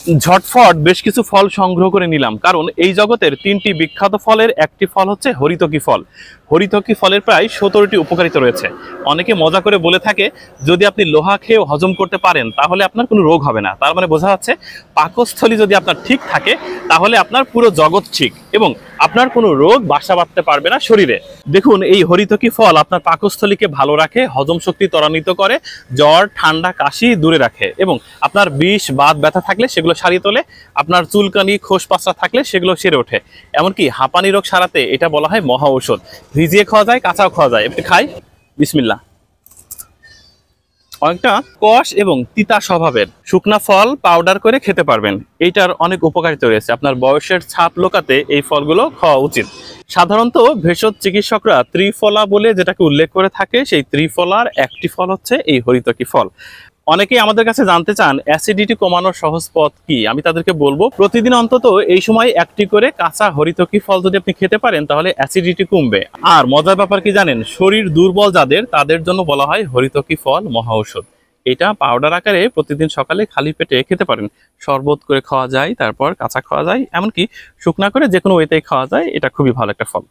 ঝটফট বেশ কিছু ফল সংগ্রহ করে নিলাম, কারণ এই জগতের 3টি বিখ্যাত ফলের একটি ফল হচ্ছে হরিতকি ফল। হরিতকি ফলের প্রায় 17টি উপকারিতা রয়েছে। অনেকে মজা করে বলে থাকে, যদি আপনি লোহা খেয়েও হজম করতে পারেন তাহলে আপনার কোনো রোগ হবে না। তার মানে বোঝা যাচ্ছে পাকস্থলী যদি আপনার ঠিক থাকে তাহলে আপনার পুরো জগৎ ঠিক, এবং আপনার কোনো রোগ বাসা বাঁধতে পারবে না শরীরে। দেখুন, এই হরিতকি ফল আপনার পাকস্থলীকে ভালো রাখে, হজম শক্তি ত্বরান্বিত করে, জ্বর ঠান্ডা কাশি দূরে রাখে, এবং আপনার বিষ বাত ব্যথা থাকলে সেগুলো সারিয়ে তোলে, আপনার চুলকানি খোস পাঁচড়া থাকলে সেগুলো সেরে ওঠে। এমনকি হাঁপানি রোগ সারাতে এটা বলা হয় মহা ঔষধ। ভিজিয়ে খাওয়া যায়, কাঁচাও খাওয়া যায়। একটু খাই, বিসমিল্লাহ। অনেকটা কষ এবং তিতা স্বভাবের, শুকনা ফল পাউডার করে খেতে পারবেন। এইটার অনেক উপকারিতা রয়েছে। আপনার বয়সের ছাপ লোকাতে এই ফলগুলো খাওয়া উচিত। সাধারণত ভেষজ চিকিৎসকরা ত্রিফলা বলে যেটাকে উল্লেখ করে থাকে, সেই ত্রিফলার একটি ফল হচ্ছে এই হরিতকি ফল। অনেকেই আমাদের কাছে জানতে চান অ্যাসিডিটি কমানোর সহজ পথ কি। আমি তাদেরকে বলবো, প্রতিদিন অন্তত এই সময় একটি করে কাঁচা হরিতকি ফল যদি আপনি খেতে পারেন তাহলে অ্যাসিডিটি কমবে। আর মজার ব্যাপার কি জানেন, শরীর দুর্বল যাদের তাদের জন্য বলা হয় হরিতকি ফল মহা ঔষধ। এটা পাউডার আকারে প্রতিদিন সকালে খালি পেটে খেতে পারেন। শরবত করে খাওয়া যায়, তারপর কাঁচা খাওয়া যায়, এমনকি শুকনা করে যে কোনো ওয়েতেই খাওয়া যায়। এটা খুবই ভালো একটা ফল।